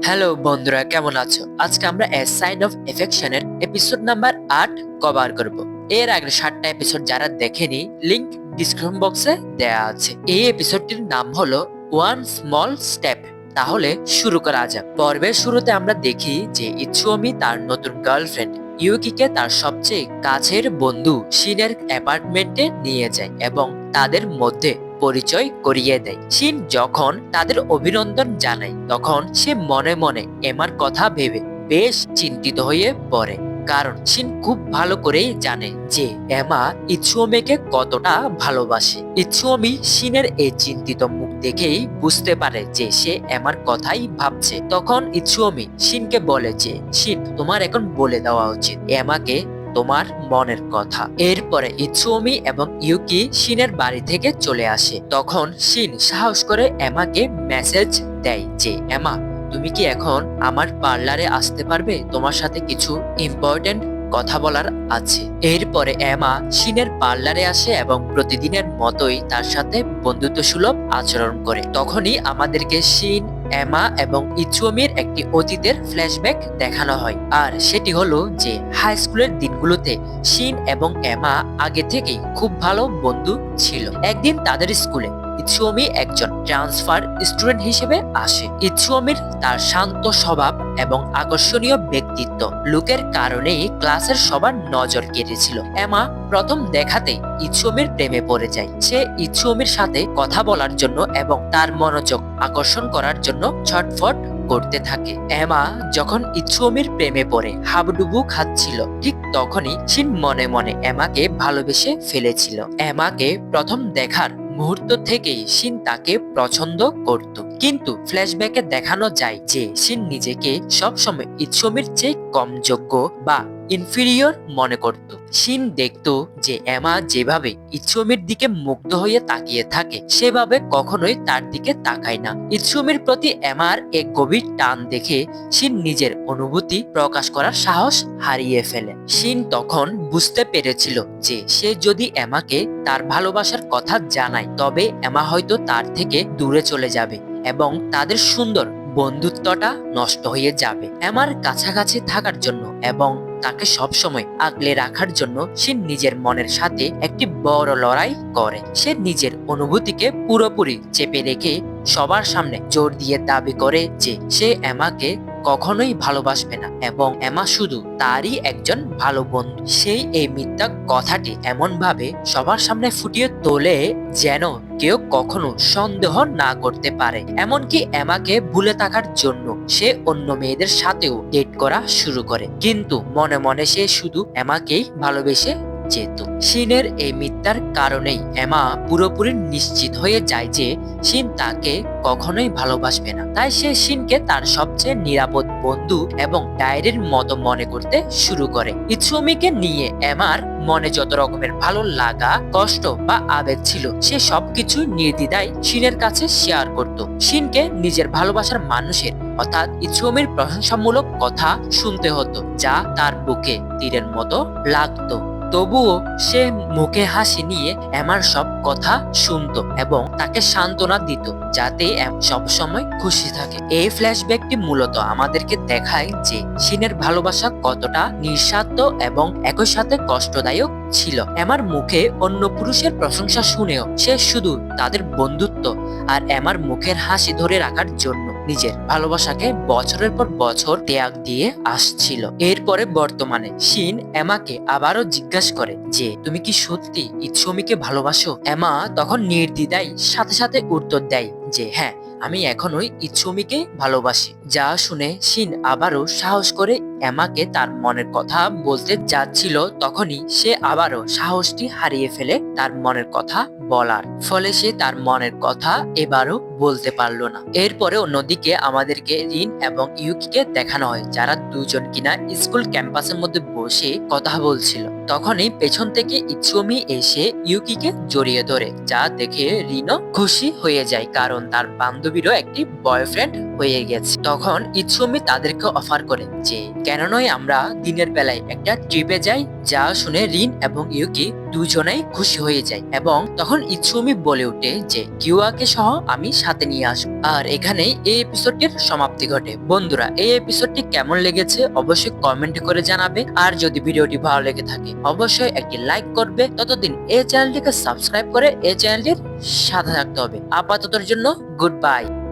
Hello বন্ধুরা, কেমন আছো? আজকে আমরা এ সাইন অফ এফেকশনের এপিসোড নাম্বার ৮ কভার করব। এর আগে ৭টা এপিসোড যারা দেখেনি, লিংক ডিসক্রিপশন বক্সে দেয়া আছে। এই এপিসোডটির নাম হলো ওয়ান স্মল স্টেপ। তাহলে শুরু করা যাক। পর্বের শুরুতে আমরা দেখি যে ইচ্ছুওমি তার নতুন গার্লফ্রেন্ড ইউকিকে তার সবচেয়ে কাছের বন্ধু শিনের অ্যাপার্টমেন্টে নিয়ে যায় এবং তাদের মধ্যে পরিচয় করিয়ে দেয়। শিন যখন তাদের অভিনন্দন জানায় তখন সে মনে মনে এমার কথা ভেবে বেশ চিন্তিত হয়ে পড়ে, কারণ শিন খুব ভালো করেই জানে যে এমা ইচ্ছুওমিকে কতটা ভালোবাসে। ইচ্ছুওমি শিনের এই চিন্তিত মুখ দেখেই বুঝতে পারে যে সে এমার কথাই ভাবছে। তখন ইচ্ছুওমি শিনকে বলে যে শিন, তোমার এখন বলে দেওয়া উচিত এমাকে তোমার মনের কথা। এরপরে ইচ্ছুওমি এবং ইউকি শিনের বাড়ি থেকে চলে আসে। তখন শিন সাহস করে এমাকে মেসেজ দেয় যে এমা, তুমি কি এখন আমার পার্লারে আসতে পারবে? তোমার সাথে কিছু ইম্পর্টেন্ট কথা বলার আছে। এরপরে এমা শিনের পার্লারে আসে এবং প্রতিদিনের মতোই তার সাথে বন্ধুত্ব সুলভ আচরণ করে। তখনই আমাদেরকে শিন, এমা এবং ইচ্ছুওমির একটি অতীতের ফ্ল্যাশব্যাক দেখানো হয়। আর সেটি হলো যে হাই স্কুলের দিনগুলোতে শিন এবং এমা আগে থেকেই খুব ভালো বন্ধু ছিল। একদিন তাদের স্কুলে ইচ্ছুওমি একজন ট্রান্সফার স্টুডেন্ট হিসেবে আসে। ইচ্ছুওমির তার শান্ত স্বভাব এবং আকর্ষণীয় ব্যক্তিত্ব লুকের কারণেই ক্লাসের সবার নজর কেড়েছিল। এমা প্রথম দেখাতেই ইচ্ছুওমির প্রেমে পড়ে যায়। সে ইচ্ছুওমির সাথে কথা বলার জন্য এবং তার মনোযোগ আকর্ষণ করার জন্য ছটফট করতে থাকে। এমা যখন ইচ্ছুওমির প্রেমে পড়ে হাবুডুবু খাচ্ছিল, ঠিক তখনই শিন মনে মনে এমাকে ভালোবেসে ফেলেছিল। এমাকে প্রথম দেখার মুহূর্ত থেকেই শিন তাকে পছন্দ করত। কিন্তু ফ্ল্যাশব্যাকে দেখানো যায় যে শিন নিজেকে সবসময় ইচ্ছুওমির চেয়ে কম যোগ্য বা ইনফিরিয়র মনে করত। শিন দেখত যে এমা যেভাবে ইচ্ছুওমির দিকে মুগ্ধ হয়ে তাকিয়ে থাকে সেভাবে কখনোই তার দিকে তাকায় না। ইচ্ছুওমির প্রতি এমার এক গভীর টান দেখে শিন নিজের অনুভূতি প্রকাশ করার সাহস হারিয়ে ফেলে। শিন তখন বুঝতে পেরেছিল যে সে যদি এমাকে তার ভালোবাসার কথা জানায় তবে এমা হয়তো তার থেকে দূরে চলে যাবে এবং তাদের সুন্দর বন্ধুত্বটা নষ্ট হয়ে যাবে। এমার কাছাকাছি থাকার জন্য এবং তাকে সবসময় আগলে রাখার জন্য সে নিজের মনের সাথে একটি বড় লড়াই করে। সে নিজের অনুভূতিকে পুরোপুরি চেপে রেখে সবার সামনে জোর দিয়ে দাবি করে যে সে এমাকে কখনোই ভালোবাসবে না এবং এমা শুধু তারই একজন ভালো বন্ধু। সেই এই মিথ্যা কথাটি এমন ভাবে সবার সামনে ফুটিয়ে তোলে যেন কেউ কখনো সন্দেহ না করতে পারে। এমনকি এমাকে ভুলে থাকার জন্য সে অন্য মেয়েদের সাথেও ডেট করা শুরু করে, কিন্তু মনে মনে সে শুধু এমাকেই ভালোবেসে যেত। শিনের এই মিথ্যার কারণেই এমা পুরোপুরি নিশ্চিত হয়ে যায় যে শিন তাকে কখনোই ভালোবাসবে না। তাই সে শিনকে তার সবচেয়ে নিরাপদ বন্ধু এবং ডায়েরির মতো মনে করতে শুরু করে। ইচ্ছুওমিকে নিয়ে এমার মনে যত রকমের ভালো লাগা, কষ্ট বা আবেগ ছিল সে সবকিছু নির্দ্বিধায় শিনের কাছে শেয়ার করত। শিনকে নিজের ভালোবাসার মানুষের অর্থাৎ ইচ্ছুওমির প্রশংসামূলক কথা শুনতে হতো, যা তার বুকে তীরের মতো লাগতো। তবুও সে মুখে হাসি নিয়ে এমার সব কথা শুনতো এবং তাকে সান্ত্বনা দিত যাতে সবসময় খুশি থাকে। এই ফ্ল্যাশব্যাকটি মূলত আমাদেরকে দেখায় যে শিনের ভালোবাসা কতটা নিঃস্বার্থ এবং একই সাথে কষ্টদায়ক ছিল। এমার মুখে অন্য পুরুষের প্রশংসা শুনেও সে শুধু তাদের বন্ধুত্ব আর এমার মুখের হাসি ধরে রাখার জন্য নিজের ভালোবাসাকে বছরের পর বছর ত্যাগ দিয়ে আসছিল। এরপরে বর্তমানে শিন এমাকে আবারও জিজ্ঞাসা করে যে তুমি কি সত্যি ইচ্ছুওমিকে ভালোবাসো? এমা তখন নির্দ্বিধায় সাথে সাথে উত্তর দেয় যে হ্যাঁ, আমি এখনোই ইচ্ছুওমিকে ভালোবাসি। যা শুনে শিন আবারও সাহস করে এমাকে তার মনের কথা বলতে যাচ্ছিল, তখনই সে আবারও সাহসটি হারিয়ে ফেলে তার মনের কথা বলার। ফলে সে তার মনের কথা এবারও বলতে পারলো না। এরপরে অন্যদিকে আমাদেরকে রিন এবং ইউকিকে দেখানো হয়, যারা দুজন কিনা স্কুল ক্যাম্পাসের মধ্যে বসে কথা বলছিল। তখনই পেছন থেকে ইচ্ছুওমি এসে ইউকিকে জড়িয়ে ধরে, যা দেখে রিনও খুশি হয়ে যায় কারণ তার বান্ধবীরও একটি বয়ফ্রেন্ড হয়ে গেছে। তখন ইৎসুমি তাদেরকে অফার করে যে কেন নয় আমরা দিনের বেলায় একটা ট্রিপে যাই। যা শুনে রিন এবং ইউকি দুজনেই খুশি হয়ে যায় এবং তখন ইৎসুমি বলে ওঠে যে কিউয়াকে সহ আমি সাথে নিয়ে আসবো। আর এখানেই এই এপিসোডটির সমাপ্তি ঘটে। বন্ধুরা, এই এপিসোডটি কেমন লেগেছে অবশ্যই কমেন্ট করে জানাবে। আর যদি ভিডিওটি ভালো লেগে থাকে অবশ্যই একটি লাইক করবে। ততদিন এই চ্যানেলটিকে সাবস্ক্রাইব করে এই চ্যানেলটির সাথে থাকতে হবে। আপাততর জন্য গুড বাই।